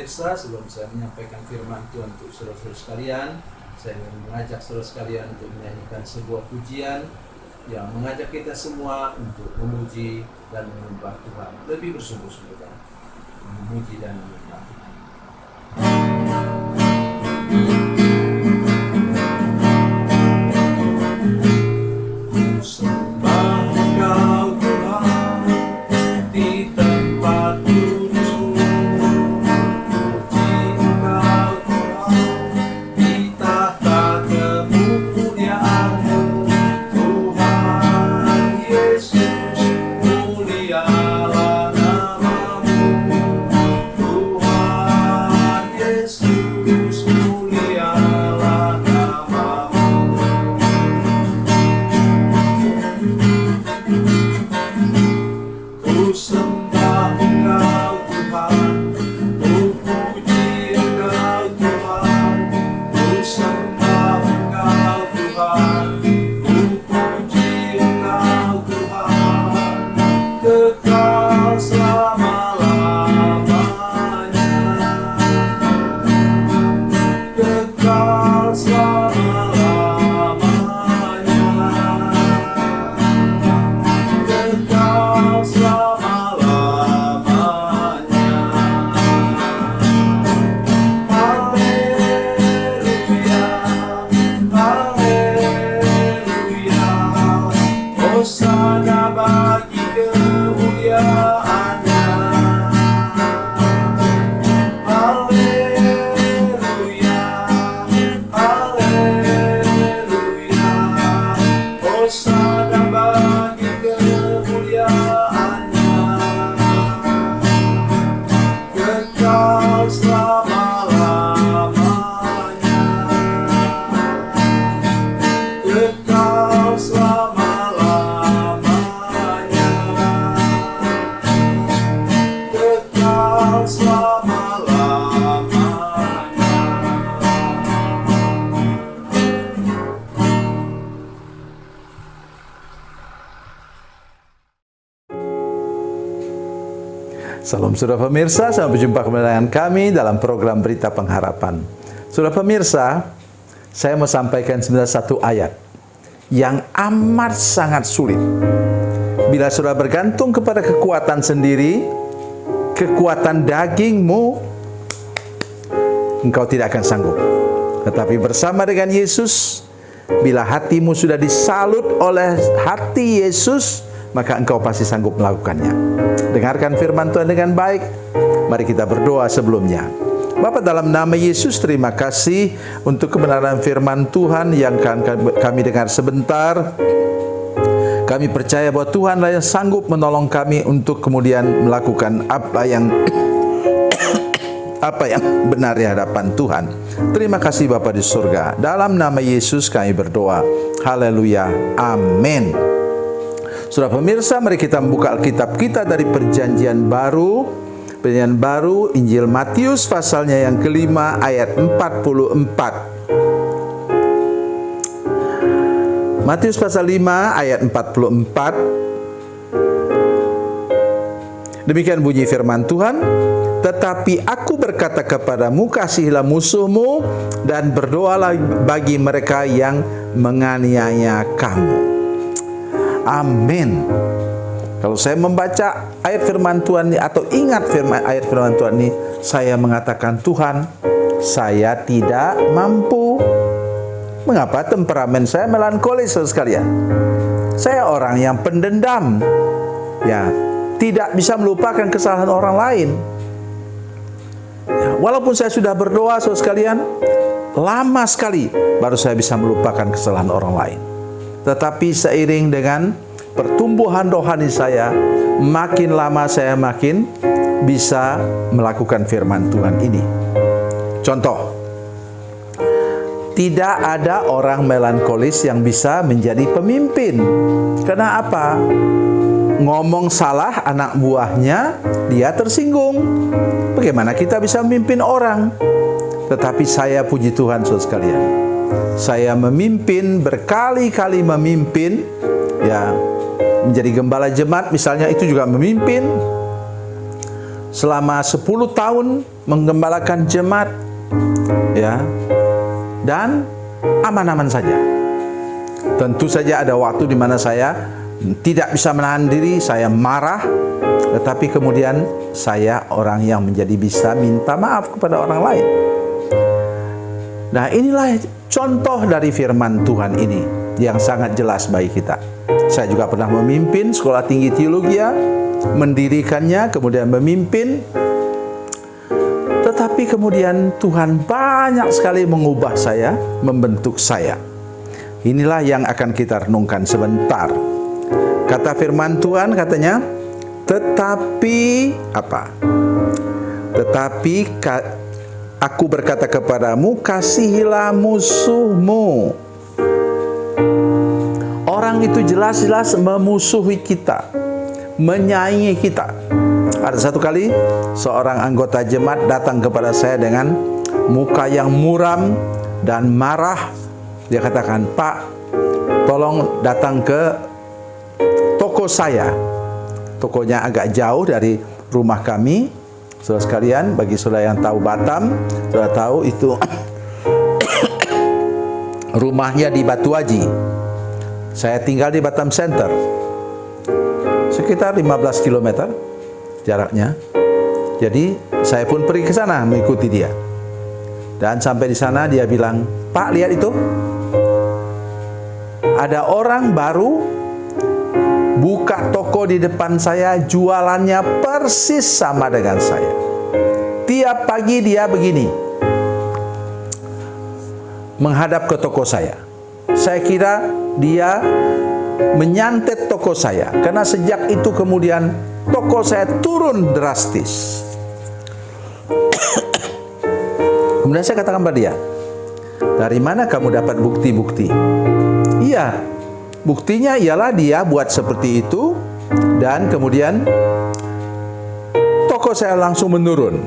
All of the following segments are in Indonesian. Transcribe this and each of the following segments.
pemirsa, sebelum saya menyampaikan firman Tuhan untuk saudara-saudara sekalian, saya ingin mengajak saudara sekalian untuk menyanyikan sebuah pujian yang mengajak kita semua untuk memuji dan menyembah Tuhan lebih bersungguh-sungguh, memuji dan menyembah Tuhan. Salam saudara pemirsa, sampai berjumpa kembali dengan kami dalam program Berita Pengharapan. Saudara pemirsa, saya mau sampaikan sebenarnya satu ayat yang amat sangat sulit. Bila saudara bergantung kepada kekuatan sendiri, kekuatan dagingmu, engkau tidak akan sanggup. Tetapi bersama dengan Yesus, bila hatimu sudah disalut oleh hati Yesus, maka engkau pasti sanggup melakukannya. Dengarkan firman Tuhan dengan baik. Mari kita berdoa sebelumnya. Bapa, dalam nama Yesus, terima kasih untuk kebenaran firman Tuhan yang kami dengar sebentar. Kami percaya bahwa Tuhanlah yang sanggup menolong kami untuk kemudian melakukan apa yang benar di hadapan Tuhan. Terima kasih Bapa di surga. Dalam nama Yesus kami berdoa. Haleluya. Amin. Saudara pemirsa, mari kita membuka Alkitab kita dari Perjanjian Baru. Perjanjian Baru, Injil Matius pasalnya yang kelima ayat 44. Matius pasal 5 ayat 44. Demikian bunyi firman Tuhan. Tetapi aku berkata kepadamu, kasihilah musuhmu dan berdoalah bagi mereka yang menganiaya kamu. Amin. Kalau saya membaca ayat firman Tuhan ini atau ingat ayat firman Tuhan ini, saya mengatakan, Tuhan, saya tidak mampu. Mengapa? Temperamen saya melankolis, saudara sekalian. Saya orang yang pendendam, ya, tidak bisa melupakan kesalahan orang lain. Ya, walaupun saya sudah berdoa, saudara sekalian, lama sekali baru saya bisa melupakan kesalahan orang lain. Tetapi seiring dengan pertumbuhan rohani saya, makin lama saya makin bisa melakukan firman Tuhan ini. Contoh, tidak ada orang melankolis yang bisa menjadi pemimpin. Karena apa? Ngomong salah anak buahnya, dia tersinggung. Bagaimana kita bisa memimpin orang? Tetapi saya puji Tuhan, saudara sekalian, saya memimpin, berkali-kali memimpin, ya, menjadi gembala jemaat misalnya, itu juga memimpin. selama 10 tahun menggembalakan jemaat, ya, dan aman-aman saja. Tentu saja ada waktu di mana saya tidak bisa menahan diri, saya marah, tetapi kemudian saya orang yang menjadi bisa minta maaf kepada orang lain. Nah, inilah contoh dari firman Tuhan ini yang sangat jelas bagi kita. Saya juga pernah memimpin sekolah tinggi teologi, mendirikannya, kemudian memimpin. Tetapi kemudian Tuhan banyak sekali mengubah saya, membentuk saya. Inilah yang akan kita renungkan sebentar. Kata firman Tuhan katanya, tetapi apa? Tetapi aku berkata kepadamu, kasihilah musuhmu. Orang itu jelas-jelas memusuhi kita, menyaingi kita. Ada satu kali seorang anggota jemaat datang kepada saya dengan muka yang muram dan marah. Dia katakan, "Pak, tolong datang ke toko saya." Tokonya agak jauh dari rumah kami. Saudara sekalian, bagi saudara yang tahu Batam, saudara tahu itu rumahnya di Batu Aji. Saya tinggal di Batam Center, sekitar 15 km jaraknya. Jadi saya pun pergi ke sana mengikuti dia. Dan sampai di sana dia bilang, "Pak, lihat itu. Ada orang baru buka toko di depan saya, jualannya persis sama dengan saya. Tiap pagi dia begini, menghadap ke toko saya. Saya kira dia menyantet toko saya, karena sejak itu kemudian toko saya turun drastis." Kemudian saya katakan pada dia, "Dari mana kamu dapat bukti-bukti?" "Iya, buktinya ialah dia buat seperti itu, dan kemudian toko saya langsung menurun."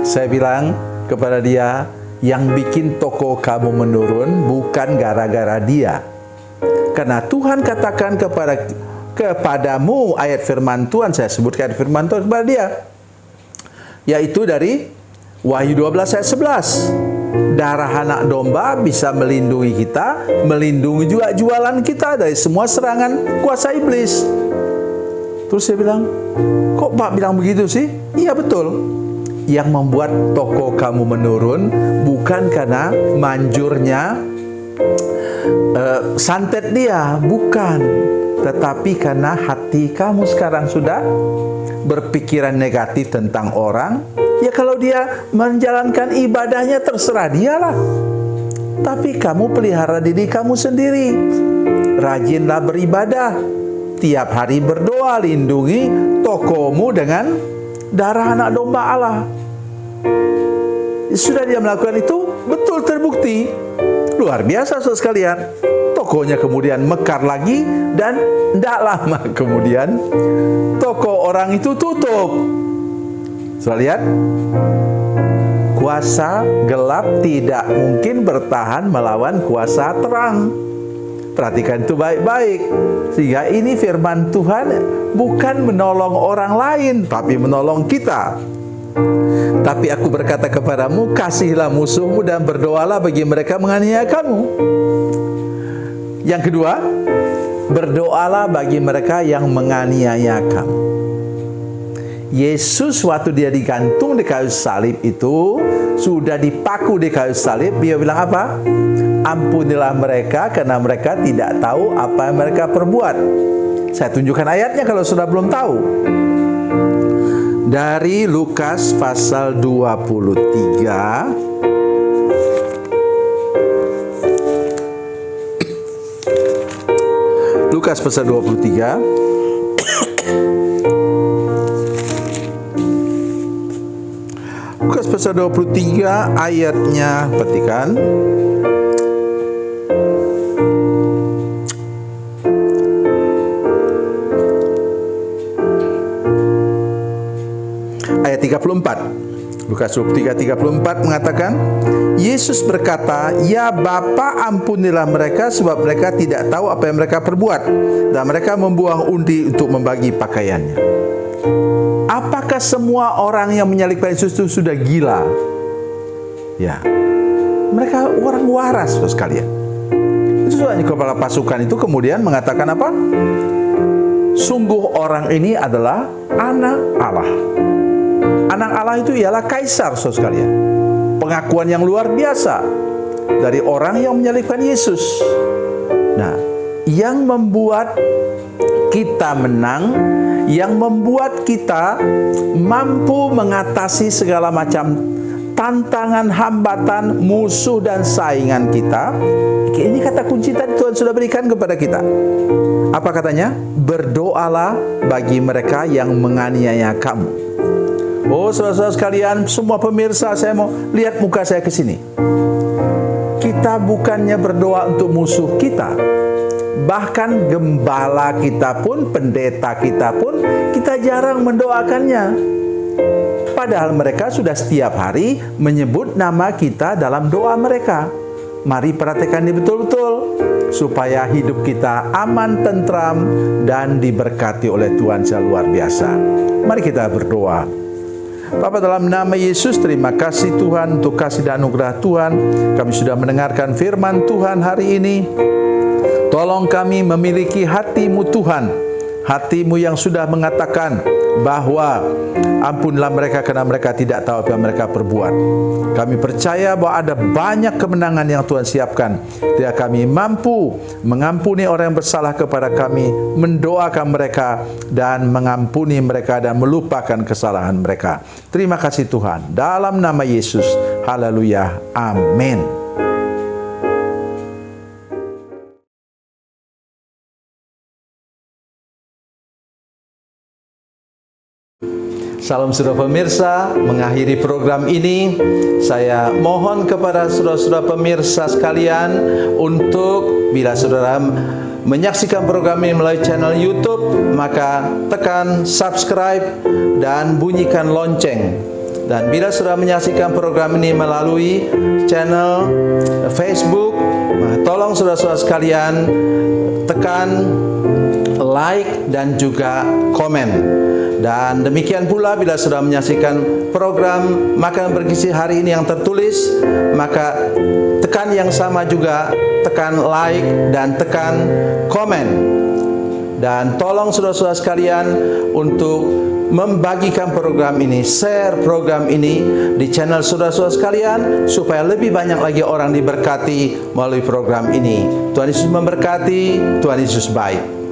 Saya bilang kepada dia, yang bikin toko kamu menurun bukan gara-gara dia. Karena Tuhan katakan kepadamu, ayat firman Tuhan, saya sebutkan firman Tuhan kepada dia, yaitu dari Wahyu 12 ayat 11. Darah anak domba bisa melindungi kita, melindungi juga jualan kita dari semua serangan kuasa iblis. Terus saya bilang, "Kok Pak bilang begitu sih?" "Iya betul. Yang membuat toko kamu menurun bukan karena manjurnya santet dia, bukan. Tetapi karena hati kamu sekarang sudah berpikiran negatif tentang orang. Ya kalau dia menjalankan ibadahnya terserah dialah. Tapi kamu pelihara diri kamu sendiri. Rajinlah beribadah. Tiap hari berdoa, lindungi tokomu dengan darah anak domba Allah." Sudah dia melakukan itu, betul terbukti. Luar biasa saudara sekalian. Tokonya kemudian mekar lagi, dan tidak lama kemudian toko orang itu tutup. Saudara lihat, kuasa gelap tidak mungkin bertahan melawan kuasa terang. Perhatikan itu baik-baik. Sehingga ini firman Tuhan bukan menolong orang lain, tapi menolong kita. "Tapi aku berkata kepadamu, kasihilah musuhmu dan berdoalah bagi mereka menganiaya kamu." Yang kedua, berdoalah bagi mereka yang menganiaya kamu. Yesus waktu dia digantung di kayu salib itu, sudah dipaku di kayu salib, dia bilang apa? "Ampunilah mereka karena mereka tidak tahu apa yang mereka perbuat." Saya tunjukkan ayatnya kalau sudah belum tahu. Dari Lukas pasal 23. Lukas pasal 23. Lukas pasal 23 ayatnya, perhatikan. Ayat 34. Lukas 23:34 mengatakan, Yesus berkata, "Ya Bapa, ampunilah mereka sebab mereka tidak tahu apa yang mereka perbuat." Dan mereka membuang undi untuk membagi pakaiannya. Apakah semua orang yang menyalibkan Yesus itu sudah gila? Ya, mereka orang waras, saudara sekalian. Itu soalnya kepala pasukan itu kemudian mengatakan apa? Sungguh orang ini adalah anak Allah. Anak Allah itu ialah kaisar, saudara sekalian. Pengakuan yang luar biasa dari orang yang menyalibkan Yesus. Nah, yang membuat kita menang, yang membuat kita mampu mengatasi segala macam tantangan, hambatan, musuh dan saingan kita. Ini kata kunci tadi Tuhan sudah berikan kepada kita. Apa katanya? Berdoalah bagi mereka yang menganiaya kamu. Oh, saudara-saudara sekalian, semua pemirsa, saya mau lihat muka saya ke sini. Kita bukannya berdoa untuk musuh kita. Bahkan gembala kita pun, pendeta kita pun, kita jarang mendoakannya. Padahal mereka sudah setiap hari menyebut nama kita dalam doa mereka. Mari perhatikan ini betul-betul, supaya hidup kita aman, tentram, dan diberkati oleh Tuhan secara luar biasa. Mari kita berdoa. Bapa, dalam nama Yesus, terima kasih Tuhan untuk kasih dan anugerah Tuhan. Kami sudah mendengarkan firman Tuhan hari ini. Tolong kami memiliki hati-Mu Tuhan, hati-Mu yang sudah mengatakan bahwa ampunlah mereka karena mereka tidak tahu apa yang mereka perbuat. Kami percaya bahwa ada banyak kemenangan yang Tuhan siapkan. Dia kami mampu mengampuni orang yang bersalah kepada kami, mendoakan mereka dan mengampuni mereka dan melupakan kesalahan mereka. Terima kasih Tuhan. Dalam nama Yesus. Haleluya. Amin. Salam saudara pemirsa, mengakhiri program ini saya mohon kepada saudara-saudara pemirsa sekalian untuk bila saudara menyaksikan program ini melalui channel YouTube, maka tekan subscribe dan bunyikan lonceng. Dan bila saudara menyaksikan program ini melalui channel Facebook, tolong saudara-saudara sekalian tekan like dan juga komen. Dan demikian pula bila sudah menyaksikan program Makanan Bergizi hari ini yang tertulis, maka tekan yang sama juga, tekan like dan tekan komen. Dan tolong saudara-saudara sekalian untuk membagikan program ini, share program ini di channel saudara-saudara sekalian, supaya lebih banyak lagi orang diberkati melalui program ini. Tuhan Yesus memberkati, Tuhan Yesus baik.